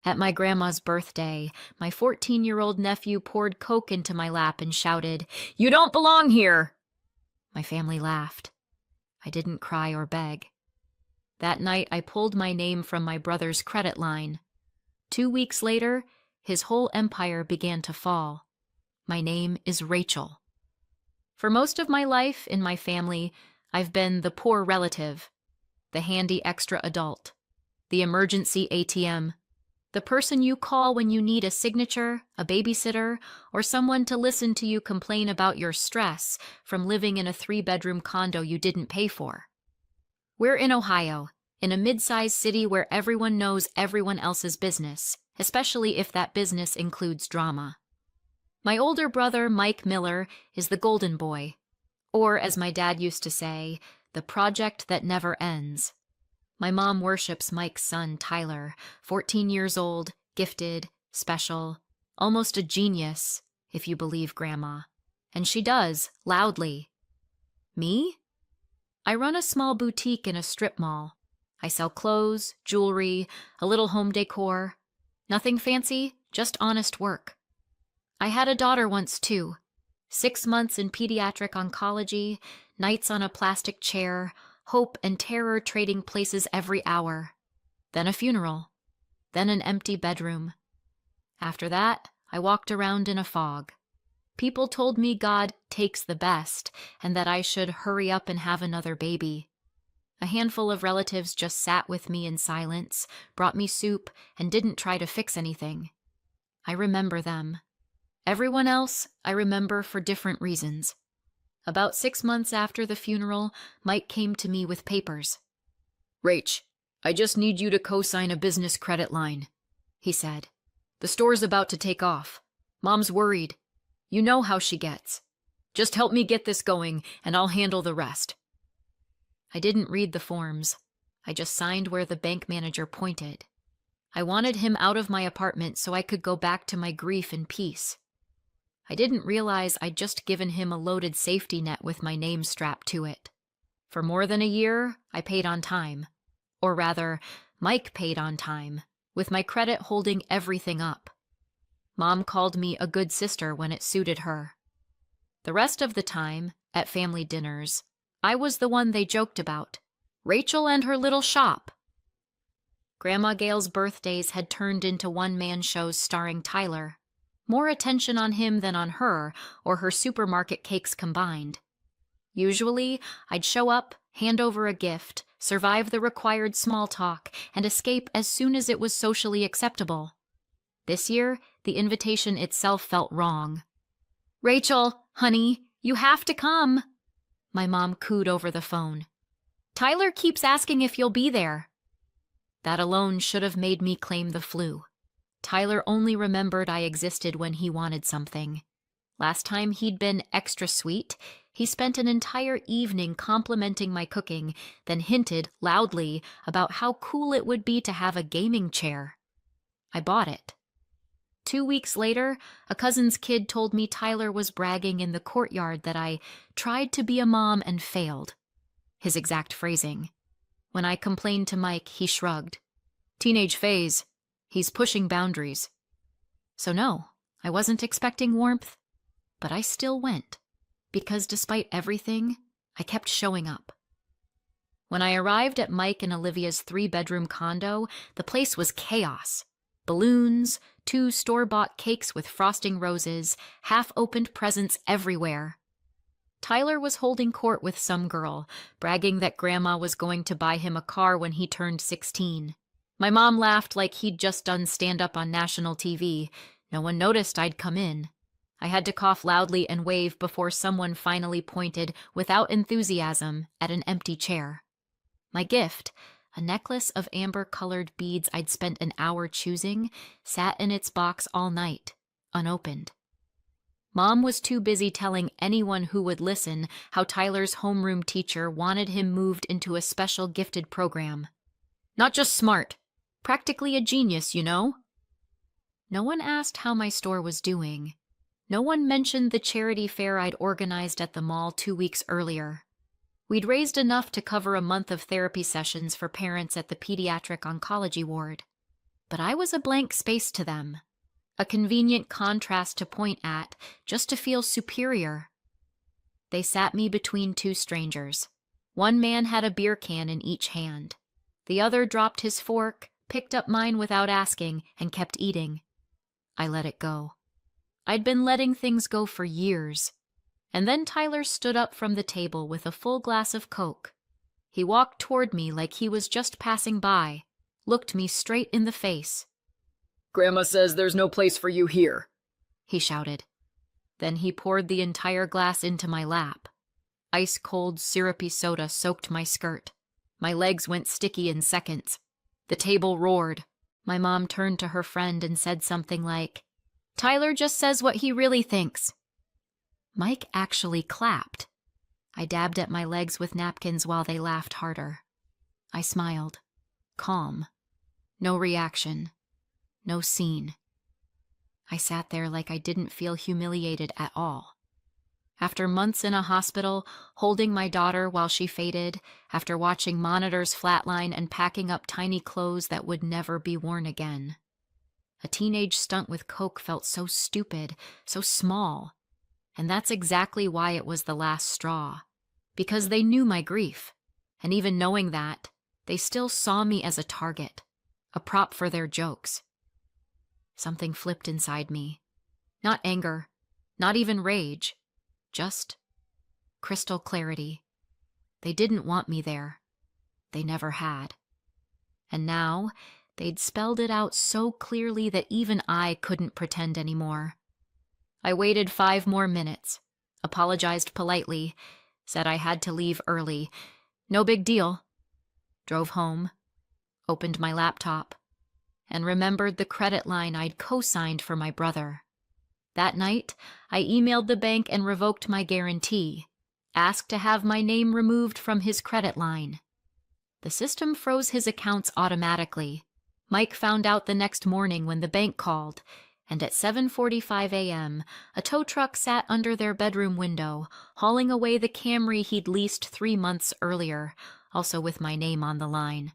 At my grandma's birthday, my 14-year-old nephew poured Coke into my lap and shouted, "You don't belong here!" My family laughed. I didn't cry or beg. That night, I pulled my name from my brother's credit line. 2 weeks later, his whole empire began to fall. My name is Rachel. For most of my life in my family, I've been the poor relative, the handy extra adult, the emergency ATM, the person you call when you need a signature, a babysitter, or someone to listen to you complain about your stress from living in a 3-bedroom condo you didn't pay for. We're in Ohio, in a mid-sized city where everyone knows everyone else's business, especially if that business includes drama. My older brother, Mike Miller, is the golden boy, or as my dad used to say, the project that never ends. My mom worships Mike's son, Tyler, 14 years old, gifted, special, almost a genius, if you believe Grandma. And she does, loudly. Me? I run a small boutique in a strip mall. I sell clothes, jewelry, a little home decor. Nothing fancy, just honest work. I had a daughter once, too. 6 months in pediatric oncology, nights on a plastic chair, hope and terror trading places every hour. Then a funeral. Then an empty bedroom. After that, I walked around in a fog. People told me God takes the best and that I should hurry up and have another baby. A handful of relatives just sat with me in silence, brought me soup, and didn't try to fix anything. I remember them. Everyone else I remember for different reasons. About 6 months after the funeral, Mike came to me with papers. "Rach, I just need you to co-sign a business credit line," he said. "The store's about to take off. Mom's worried. You know how she gets. Just help me get this going, and I'll handle the rest." I didn't read the forms. I just signed where the bank manager pointed. I wanted him out of my apartment so I could go back to my grief in peace. I didn't realize I'd just given him a loaded safety net with my name strapped to it. For more than a year, I paid on time. Or rather, Mike paid on time, with my credit holding everything up. Mom called me a good sister when it suited her. The rest of the time, at family dinners, I was the one they joked about. Rachel and her little shop. Grandma Gail's birthdays had turned into one-man shows starring Tyler. More attention on him than on her or her supermarket cakes combined. Usually, I'd show up, hand over a gift, survive the required small talk, and escape as soon as it was socially acceptable. This year, the invitation itself felt wrong. "Rachel, honey, you have to come," my mom cooed over the phone. "Tyler keeps asking if you'll be there." That alone should have made me claim the flu. Tyler only remembered I existed when he wanted something. Last time he'd been extra sweet, he spent an entire evening complimenting my cooking, then hinted loudly about how cool it would be to have a gaming chair. I bought it. 2 weeks later, a cousin's kid told me Tyler was bragging in the courtyard that I tried to be a mom and failed. His exact phrasing. When I complained to Mike, he shrugged. "Teenage phase. He's pushing boundaries." So no, I wasn't expecting warmth, but I still went, because despite everything, I kept showing up. When I arrived at Mike and Olivia's 3-bedroom condo, the place was chaos. Balloons, 2 store-bought cakes with frosting roses, half-opened presents everywhere. Tyler was holding court with some girl, bragging that Grandma was going to buy him a car when he turned 16. My mom laughed like he'd just done stand-up on national TV. No one noticed I'd come in. I had to cough loudly and wave before someone finally pointed, without enthusiasm, at an empty chair. My gift, a necklace of amber-colored beads I'd spent an hour choosing, sat in its box all night, unopened. Mom was too busy telling anyone who would listen how Tyler's homeroom teacher wanted him moved into a special gifted program. Not just smart. Practically a genius, you know? No one asked how my store was doing. No one mentioned the charity fair I'd organized at the mall 2 weeks earlier. We'd raised enough to cover a month of therapy sessions for parents at the pediatric oncology ward. But I was a blank space to them, a convenient contrast to point at, just to feel superior. They sat me between two strangers. One man had a beer can in each hand. The other dropped his fork, picked up mine without asking, and kept eating. I let it go. I'd been letting things go for years. And then Tyler stood up from the table with a full glass of Coke. He walked toward me like he was just passing by, looked me straight in the face. "Grandma says there's no place for you here," he shouted. Then he poured the entire glass into my lap. Ice-cold, syrupy soda soaked my skirt. My legs went sticky in seconds. The table roared. My mom turned to her friend and said something like, "Tyler just says what he really thinks." Mike actually clapped. I dabbed at my legs with napkins while they laughed harder. I smiled. Calm. No reaction. No scene. I sat there like I didn't feel humiliated at all. After months in a hospital, holding my daughter while she faded, after watching monitors flatline and packing up tiny clothes that would never be worn again. A teenage stunt with Coke felt so stupid, so small. And that's exactly why it was the last straw. Because they knew my grief. And even knowing that, they still saw me as a target, a prop for their jokes. Something flipped inside me. Not anger, not even rage. Just crystal clarity. They didn't want me there. They never had. And now, they'd spelled it out so clearly that even I couldn't pretend anymore. I waited 5 more minutes, apologized politely, said I had to leave early. No big deal. Drove home, opened my laptop, and remembered the credit line I'd co-signed for my brother. That night, I emailed the bank and revoked my guarantee, asked to have my name removed from his credit line. The system froze his accounts automatically. Mike found out the next morning when the bank called, and at 7:45 a.m., a tow truck sat under their bedroom window, hauling away the Camry he'd leased 3 months earlier, also with my name on the line.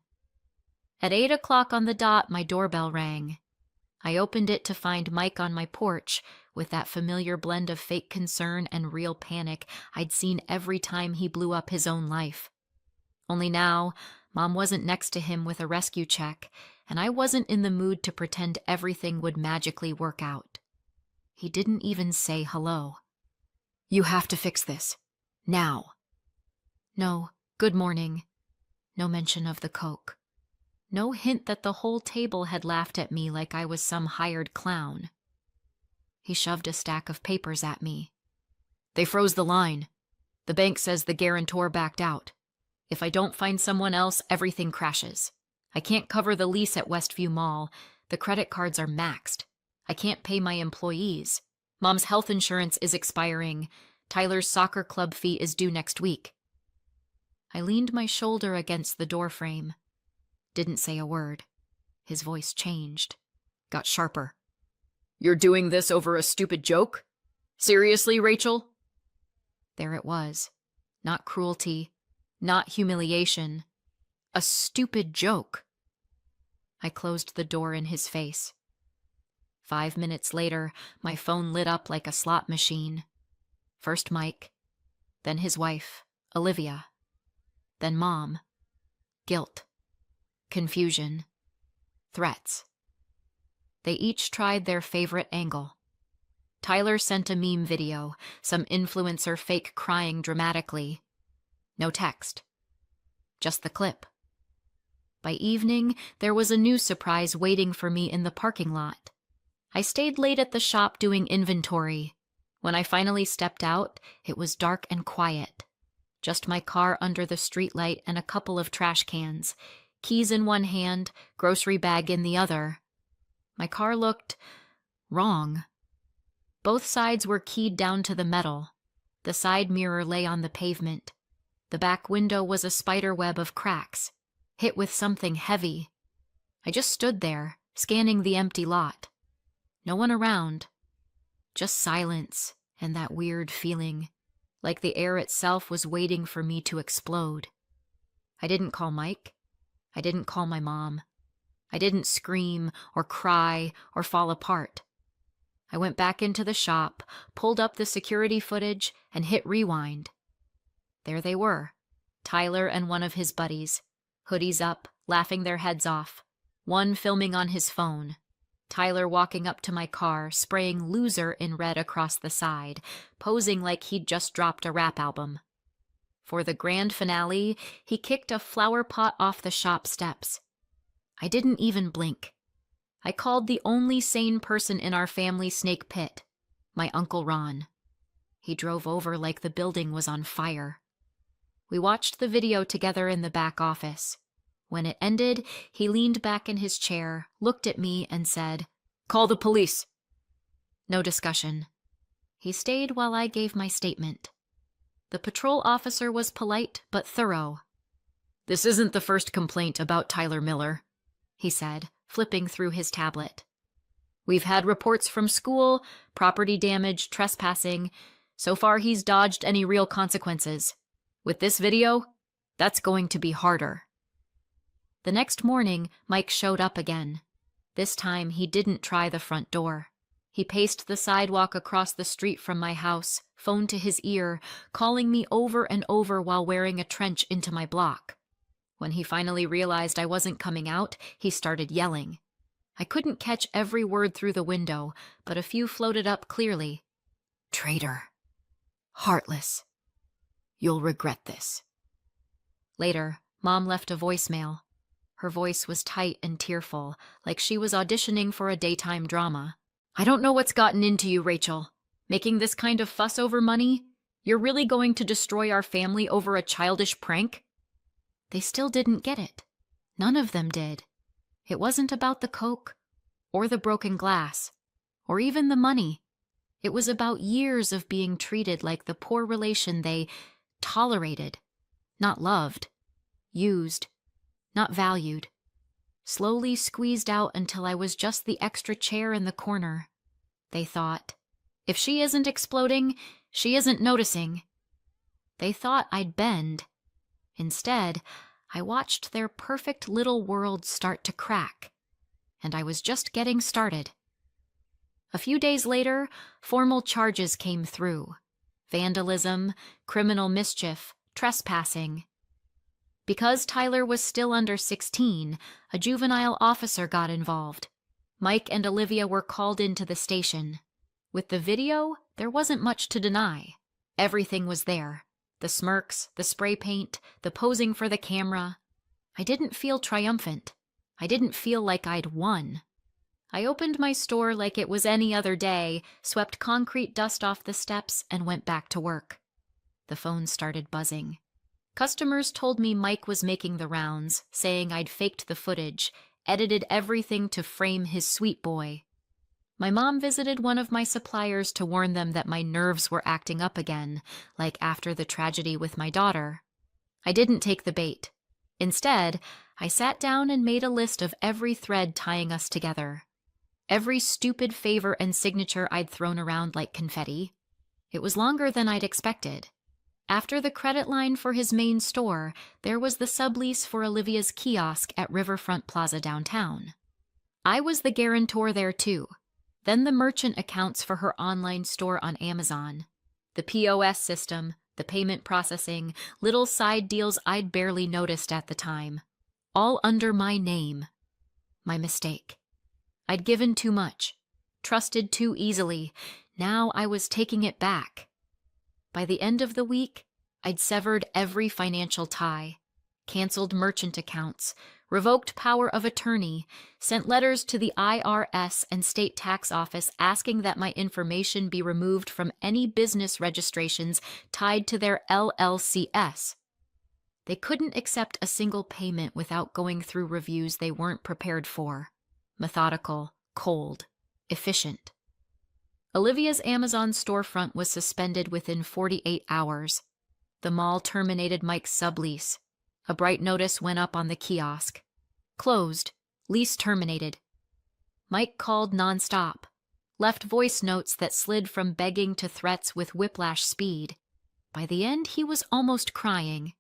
At 8 o'clock on the dot, my doorbell rang. I opened it to find Mike on my porch, with that familiar blend of fake concern and real panic I'd seen every time he blew up his own life. Only now, Mom wasn't next to him with a rescue check, and I wasn't in the mood to pretend everything would magically work out. He didn't even say hello. "You have to fix this. Now." No, good morning. No mention of the Coke. No hint that the whole table had laughed at me like I was some hired clown. He shoved a stack of papers at me. "They froze the line. The bank says the guarantor backed out. If I don't find someone else, everything crashes. I can't cover the lease at Westview Mall. The credit cards are maxed. I can't pay my employees. Mom's health insurance is expiring. Tyler's soccer club fee is due next week." I leaned my shoulder against the doorframe. Didn't say a word. His voice changed. Got sharper. "You're doing this over a stupid joke? Seriously, Rachel?" There it was. Not cruelty. Not humiliation. A stupid joke. I closed the door in his face. 5 minutes later, my phone lit up like a slot machine. First Mike, then his wife, Olivia, then Mom. Guilt. Confusion. Threats. They each tried their favorite angle. Tyler sent a meme video, some influencer fake crying dramatically. No text. Just the clip. By evening, there was a new surprise waiting for me in the parking lot. I stayed late at the shop doing inventory. When I finally stepped out, it was dark and quiet. Just my car under the streetlight and a couple of trash cans. Keys in one hand, grocery bag in the other. My car looked wrong. Both sides were keyed down to the metal. The side mirror lay on the pavement. The back window was a spider web of cracks, hit with something heavy. I just stood there, scanning the empty lot. No one around. Just silence and that weird feeling, like the air itself was waiting for me to explode. I didn't call Mike. I didn't call my mom. I didn't scream or cry or fall apart. I went back into the shop, pulled up the security footage, and hit rewind. There they were, Tyler and one of his buddies, hoodies up, laughing their heads off, one filming on his phone. Tyler walking up to my car, spraying "loser" in red across the side, posing like he'd just dropped a rap album. For the grand finale, he kicked a flower pot off the shop steps. I didn't even blink. I called the only sane person in our family snake pit, my Uncle Ron. He drove over like the building was on fire. We watched the video together in the back office. When it ended, he leaned back in his chair, looked at me, and said, "Call the police." No discussion. He stayed while I gave my statement. The patrol officer was polite but thorough. "This isn't the first complaint about Tyler Miller," he said, flipping through his tablet. "We've had reports from school, property damage, trespassing. So far, he's dodged any real consequences. With this video, that's going to be harder." The next morning, Mike showed up again. This time, he didn't try the front door. He paced the sidewalk across the street from my house, phone to his ear, calling me over and over while wearing a trench into my block. When he finally realized I wasn't coming out, he started yelling. I couldn't catch every word through the window, but a few floated up clearly. "Traitor. Heartless. You'll regret this." Later, Mom left a voicemail. Her voice was tight and tearful, like she was auditioning for a daytime drama. "I don't know what's gotten into you, Rachel. Making this kind of fuss over money? You're really going to destroy our family over a childish prank?" They still didn't get it. None of them did. It wasn't about the coke, or the broken glass, or even the money. It was about years of being treated like the poor relation they tolerated, not loved, used, not valued, slowly squeezed out until I was just the extra chair in the corner. They thought, if she isn't exploding, she isn't noticing. They thought I'd bend. Instead, I watched their perfect little world start to crack, and I was just getting started. A few days later, formal charges came through: vandalism, criminal mischief, trespassing. Because Tyler was still under 16, a juvenile officer got involved. Mike and Olivia were called into the station. With the video, there wasn't much to deny. Everything was there. The smirks, the spray paint, the posing for the camera. I didn't feel triumphant. I didn't feel like I'd won. I opened my store like it was any other day, swept concrete dust off the steps, and went back to work. The phone started buzzing. Customers told me Mike was making the rounds, saying I'd faked the footage, edited everything to frame his sweet boy. My mom visited one of my suppliers to warn them that my nerves were acting up again, like after the tragedy with my daughter. I didn't take the bait. Instead, I sat down and made a list of every thread tying us together. Every stupid favor and signature I'd thrown around like confetti. It was longer than I'd expected. After the credit line for his main store, there was the sublease for Olivia's kiosk at Riverfront Plaza downtown. I was the guarantor there too. Then the merchant accounts for her online store on Amazon. The POS system, the payment processing, little side deals I'd barely noticed at the time. All under my name. My mistake. I'd given too much, trusted too easily. Now I was taking it back. By the end of the week, I'd severed every financial tie, canceled merchant accounts, revoked power of attorney, sent letters to the IRS and state tax office asking that my information be removed from any business registrations tied to their LLCS. They couldn't accept a single payment without going through reviews they weren't prepared for. Methodical, cold, efficient. Olivia's Amazon storefront was suspended within 48 hours. The mall terminated Mike's sublease. A bright notice went up on the kiosk. Closed. Lease terminated. Mike called nonstop. Left voice notes that slid from begging to threats with whiplash speed. By the end, he was almost crying.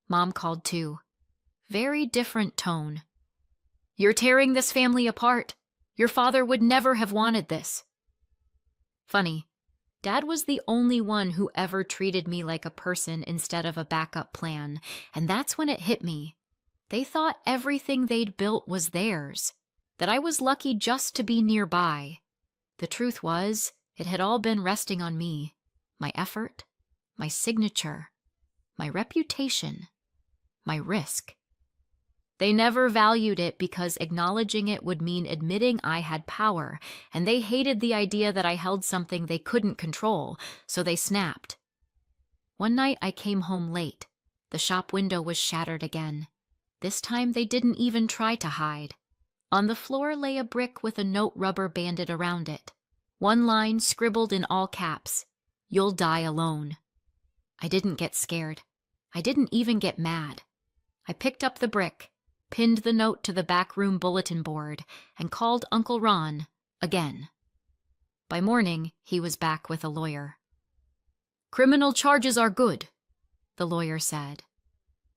Mom called too. Very different tone. You're tearing this family apart. Your father would never have wanted this. Funny, Dad was the only one who ever treated me like a person instead of a backup plan, and that's when it hit me. They thought everything they'd built was theirs, that I was lucky just to be nearby. The truth was, it had all been resting on me, my effort, my signature, my reputation, my risk. They never valued it because acknowledging it would mean admitting I had power, and they hated the idea that I held something they couldn't control, so they snapped. One night I came home late. The shop window was shattered again. This time they didn't even try to hide. On the floor lay a brick with a note rubber banded around it. One line scribbled in all caps, "You'll die alone." I didn't get scared. I didn't even get mad. I picked up the brick, pinned the note to the back room bulletin board, and called Uncle Ron again. By morning, he was back with a lawyer. "Criminal charges are good," the lawyer said.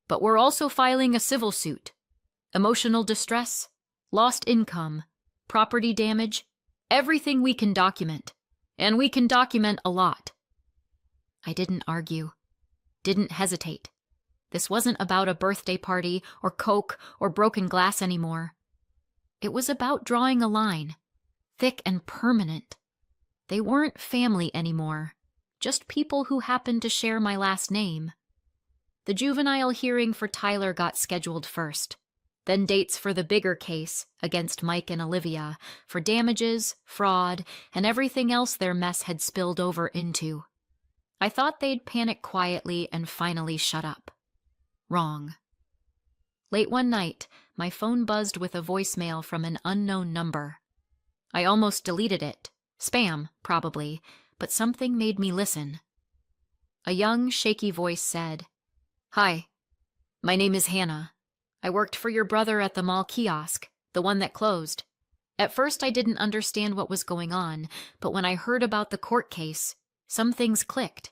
"But we're also filing a civil suit. Emotional distress, lost income, property damage, everything we can document. And we can document a lot." I didn't argue, didn't hesitate. This wasn't about a birthday party or Coke or broken glass anymore. It was about drawing a line, thick and permanent. They weren't family anymore, just people who happened to share my last name. The juvenile hearing for Tyler got scheduled first, then dates for the bigger case against Mike and Olivia for damages, fraud, and everything else their mess had spilled over into. I thought they'd panic quietly and finally shut up. Wrong. Late one night, my phone buzzed with a voicemail from an unknown number. I almost deleted it. Spam, probably, but something made me listen. A young, shaky voice said, "Hi, my name is Hannah. I worked for your brother at the mall kiosk, the one that closed. At first I didn't understand what was going on, but when I heard about the court case, some things clicked."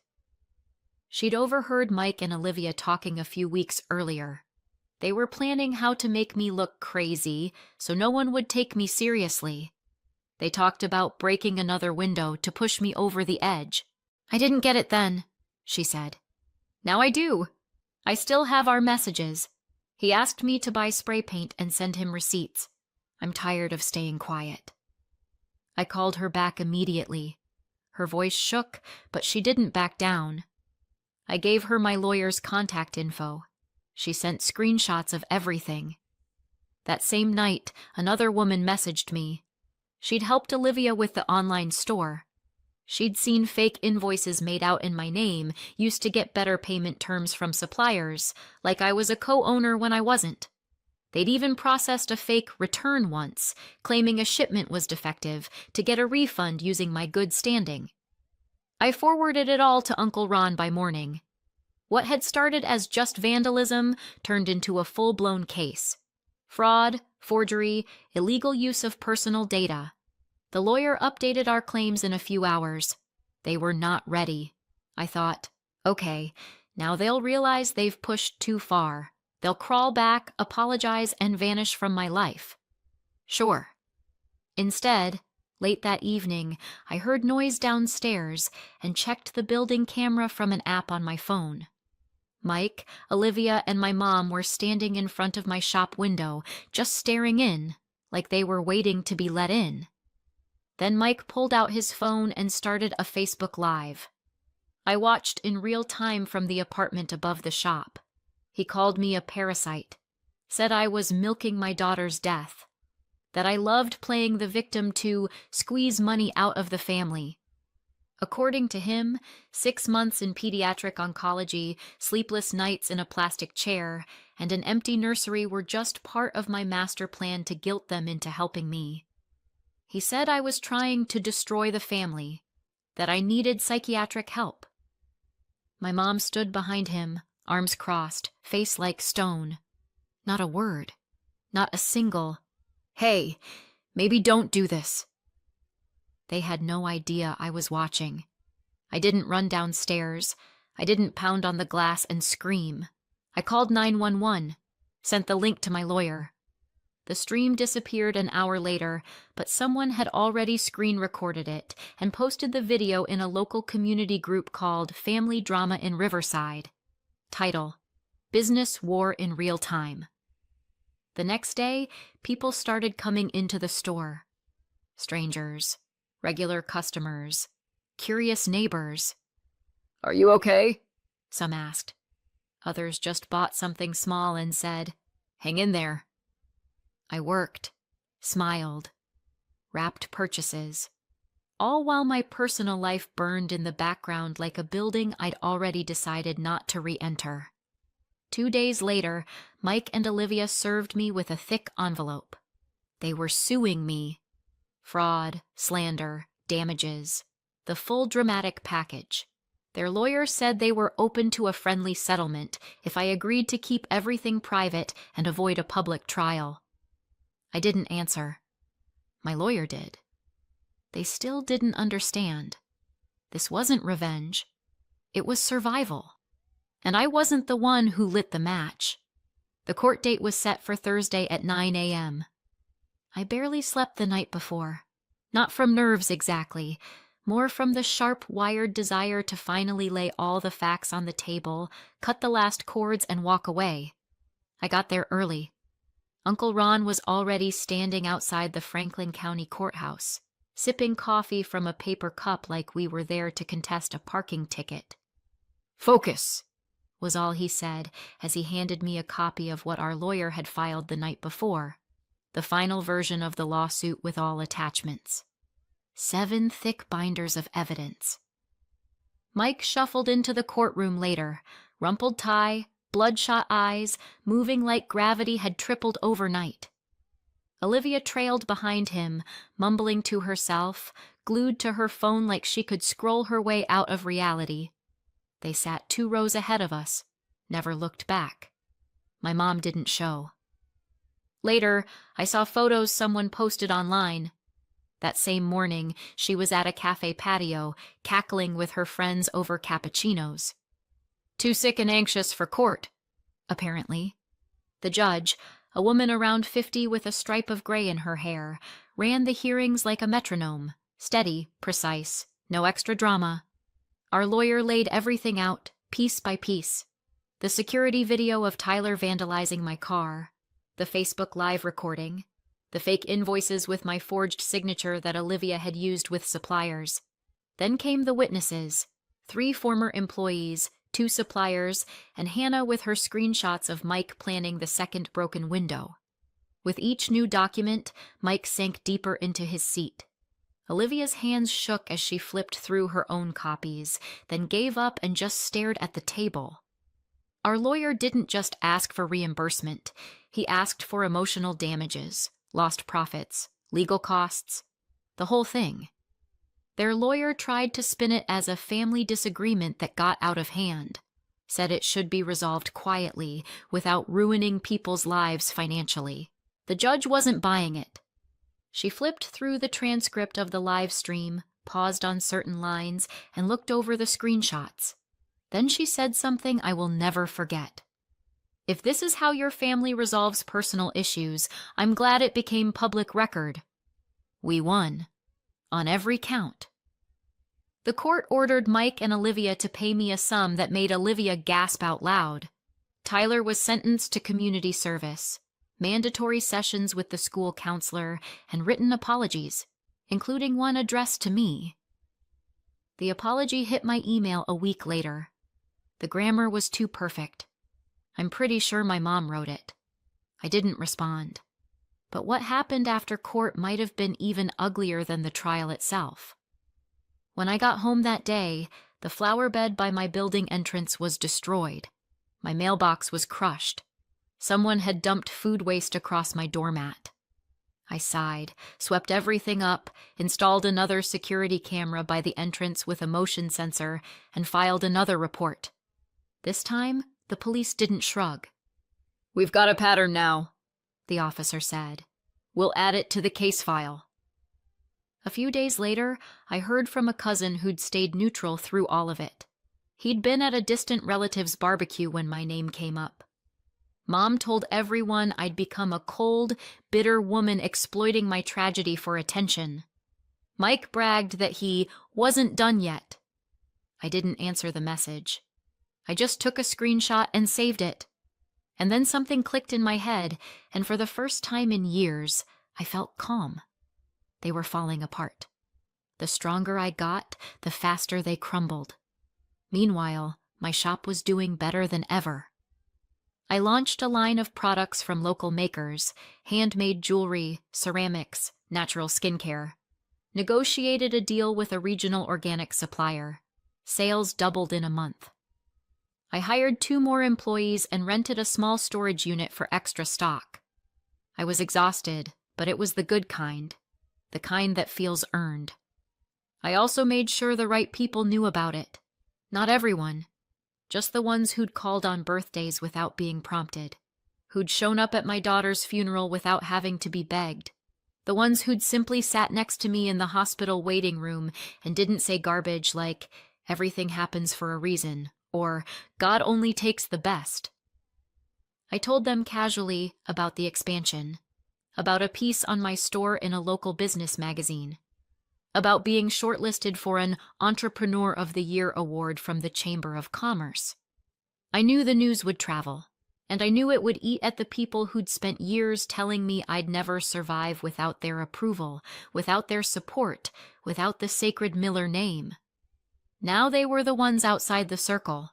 She'd overheard Mike and Olivia talking a few weeks earlier. They were planning how to make me look crazy so no one would take me seriously. They talked about breaking another window to push me over the edge. "I didn't get it then," she said. "Now I do. I still have our messages. He asked me to buy spray paint and send him receipts. I'm tired of staying quiet." I called her back immediately. Her voice shook, but she didn't back down. I gave her my lawyer's contact info. She sent screenshots of everything. That same night, another woman messaged me. She'd helped Olivia with the online store. She'd seen fake invoices made out in my name, used to get better payment terms from suppliers, like I was a co-owner when I wasn't. They'd even processed a fake return once, claiming a shipment was defective, to get a refund using my good standing. I forwarded it all to Uncle Ron by morning. What had started as just vandalism turned into a full-blown case. Fraud, forgery, illegal use of personal data. The lawyer updated our claims in a few hours. They were not ready. I thought, okay, now they'll realize they've pushed too far. They'll crawl back, apologize, and vanish from my life. Sure. Instead, late that evening, I heard noise downstairs and checked the building camera from an app on my phone. Mike, Olivia, and my mom were standing in front of my shop window, just staring in, like they were waiting to be let in. Then Mike pulled out his phone and started a Facebook Live. I watched in real time from the apartment above the shop. He called me a parasite, said I was milking my daughter's death, that I loved playing the victim to squeeze money out of the family. According to him, 6 months in pediatric oncology, sleepless nights in a plastic chair, and an empty nursery were just part of my master plan to guilt them into helping me. He said I was trying to destroy the family, that I needed psychiatric help. My mom stood behind him, arms crossed, face like stone. Not a word, not a single, "Hey, maybe don't do this." They had no idea I was watching. I didn't run downstairs. I didn't pound on the glass and scream. I called 911, sent the link to my lawyer. The stream disappeared an hour later, but someone had already screen recorded it and posted the video in a local community group called Family Drama in Riverside. Title: Business War in Real Time. The next day, people started coming into the store. Strangers, regular customers, curious neighbors. Are you okay? Some asked. Others just bought something small and said, "Hang in there." I worked, smiled, wrapped purchases, all while my personal life burned in the background like a building I'd already decided not to re-enter. 2 days later, Mike and Olivia served me with a thick envelope. They were suing me. Fraud, slander, damages, the full dramatic package. Their lawyer said they were open to a friendly settlement if I agreed to keep everything private and avoid a public trial. I didn't answer. My lawyer did. They still didn't understand. This wasn't revenge. It was survival. And I wasn't the one who lit the match. The court date was set for Thursday at 9 a.m. I barely slept the night before. Not from nerves exactly, more from the sharp-wired desire to finally lay all the facts on the table, cut the last cords, and walk away. I got there early. Uncle Ron was already standing outside the Franklin County Courthouse, sipping coffee from a paper cup like we were there to contest a parking ticket. "Focus," was all he said as he handed me a copy of what our lawyer had filed the night before, the final version of the lawsuit with all attachments. 7 thick binders of evidence. Mike shuffled into the courtroom later, rumpled tie, bloodshot eyes, moving like gravity had tripled overnight. Olivia trailed behind him, mumbling to herself, glued to her phone like she could scroll her way out of reality. They sat 2 rows ahead of us, never looked back. My mom didn't show. Later, I saw photos someone posted online. That same morning, she was at a cafe patio, cackling with her friends over cappuccinos. Too sick and anxious for court, apparently. The judge, a woman around 50 with a stripe of gray in her hair, ran the hearings like a metronome, steady, precise, no extra drama. Our lawyer laid everything out, piece by piece. The security video of Tyler vandalizing my car, the Facebook Live recording, the fake invoices with my forged signature that Olivia had used with suppliers. Then came the witnesses, 3 former employees, 2 suppliers, and Hannah with her screenshots of Mike planning the second broken window. With each new document, Mike sank deeper into his seat. Olivia's hands shook as she flipped through her own copies, then gave up and just stared at the table. Our lawyer didn't just ask for reimbursement. He asked for emotional damages, lost profits, legal costs, the whole thing. Their lawyer tried to spin it as a family disagreement that got out of hand, said it should be resolved quietly without ruining people's lives financially. The judge wasn't buying it. She flipped through the transcript of the live stream, paused on certain lines, and looked over the screenshots. Then she said something I will never forget. "If this is how your family resolves personal issues, I'm glad it became public record. We won. On every count." The court ordered Mike and Olivia to pay me a sum that made Olivia gasp out loud. Tyler was sentenced to community service, mandatory sessions with the school counselor, and written apologies, including one addressed to me. The apology hit my email a week later. The grammar was too perfect. I'm pretty sure my mom wrote it. I didn't respond. But what happened after court might have been even uglier than the trial itself. When I got home that day, the flower bed by my building entrance was destroyed. My mailbox was crushed. Someone had dumped food waste across my doormat. I sighed, swept everything up, installed another security camera by the entrance with a motion sensor, and filed another report. This time, the police didn't shrug. "We've got a pattern now," the officer said. "We'll add it to the case file." A few days later, I heard from a cousin who'd stayed neutral through all of it. He'd been at a distant relative's barbecue when my name came up. Mom told everyone I'd become a cold, bitter woman exploiting my tragedy for attention. Mike bragged that he wasn't done yet. I didn't answer the message. I just took a screenshot and saved it. And then something clicked in my head, and for the first time in years, I felt calm. They were falling apart. The stronger I got, the faster they crumbled. Meanwhile, my shop was doing better than ever. I launched a line of products from local makers, handmade jewelry, ceramics, natural skincare. Negotiated a deal with a regional organic supplier. Sales doubled in a month. I hired 2 more employees and rented a small storage unit for extra stock. I was exhausted, but it was the good kind, the kind that feels earned. I also made sure the right people knew about it. Not everyone, just the ones who'd called on birthdays without being prompted, who'd shown up at my daughter's funeral without having to be begged, the ones who'd simply sat next to me in the hospital waiting room and didn't say garbage like, "Everything happens for a reason," or "God only takes the best." I told them casually about the expansion, about a piece on my store in a local business magazine, about being shortlisted for an Entrepreneur of the Year award from the Chamber of Commerce. I knew the news would travel, and I knew it would eat at the people who'd spent years telling me I'd never survive without their approval, without their support, without the sacred Miller name. Now they were the ones outside the circle,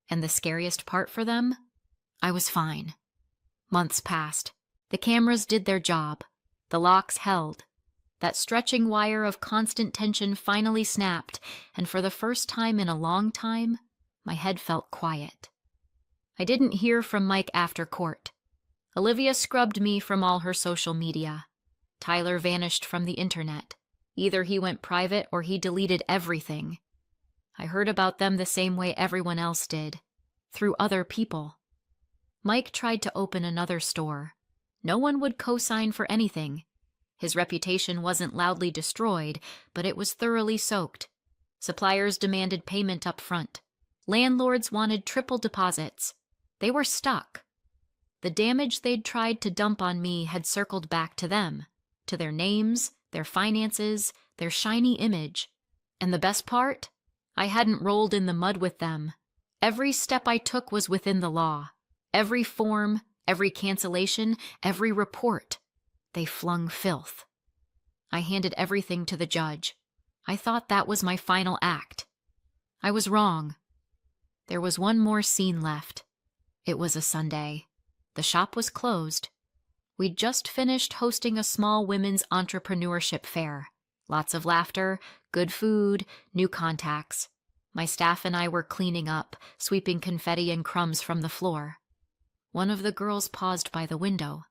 and the scariest part for them? I was fine. Months passed. The cameras did their job. The locks held. That stretching wire of constant tension finally snapped, and for the first time in a long time, my head felt quiet. I didn't hear from Mike after court. Olivia scrubbed me from all her social media. Tyler vanished from the internet. Either he went private or he deleted everything. I heard about them the same way everyone else did, through other people. Mike tried to open another store. No one would co-sign for anything. His reputation wasn't loudly destroyed, but it was thoroughly soaked. Suppliers demanded payment up front. Landlords wanted triple deposits. They were stuck. The damage they'd tried to dump on me had circled back to them, to their names, their finances, their shiny image. And the best part? I hadn't rolled in the mud with them. Every step I took was within the law. Every form, every cancellation, every report. They flung filth. I handed everything to the judge. I thought that was my final act. I was wrong. There was one more scene left. It was a Sunday. The shop was closed. We'd just finished hosting a small women's entrepreneurship fair. Lots of laughter, good food, new contacts. My staff and I were cleaning up, sweeping confetti and crumbs from the floor. One of the girls paused by the window.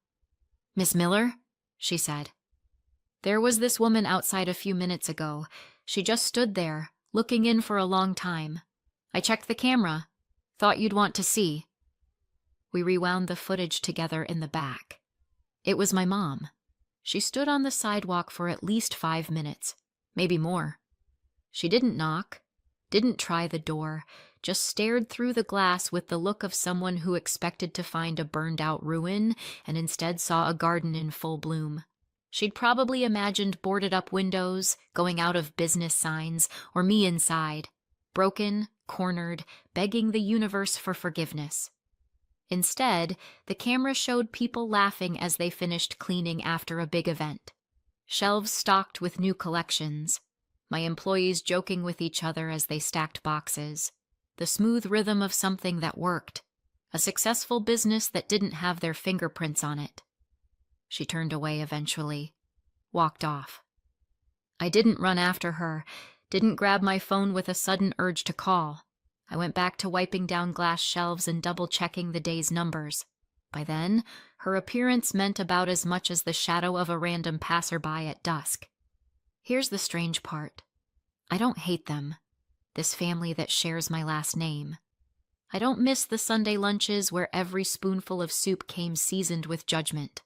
"Miss Miller?" she said. "There was this woman outside a few minutes ago. She just stood there, looking in for a long time. I checked the camera. Thought you'd want to see." We rewound the footage together in the back. It was my mom. She stood on the sidewalk for at least 5 minutes, maybe more. She didn't knock, didn't try the door, just stared through the glass with the look of someone who expected to find a burned-out ruin and instead saw a garden in full bloom. She'd probably imagined boarded-up windows, going out of business signs, or me inside, broken, cornered, begging the universe for forgiveness. Instead, the camera showed people laughing as they finished cleaning after a big event. Shelves stocked with new collections. My employees joking with each other as they stacked boxes. The smooth rhythm of something that worked. A successful business that didn't have their fingerprints on it. She turned away eventually. Walked off. I didn't run after her. Didn't grab my phone with a sudden urge to call. I went back to wiping down glass shelves and double-checking the day's numbers. By then, her appearance meant about as much as the shadow of a random passerby at dusk. Here's the strange part. I don't hate them, this family that shares my last name. I don't miss the Sunday lunches where every spoonful of soup came seasoned with judgment,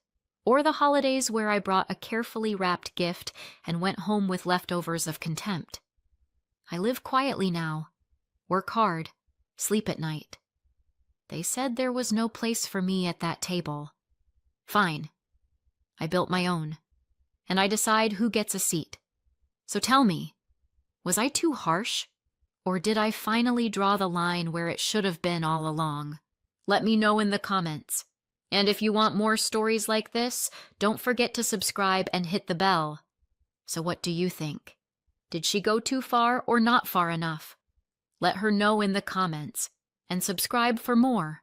or the holidays where I brought a carefully wrapped gift and went home with leftovers of contempt. I live quietly now. Work hard, sleep at night. They said there was no place for me at that table. Fine. I built my own, and I decide who gets a seat. So tell me, was I too harsh? Or did I finally draw the line where it should have been all along? Let me know in the comments. And if you want more stories like this, don't forget to subscribe and hit the bell. So what do you think? Did she go too far or not far enough? Let her know in the comments, and subscribe for more.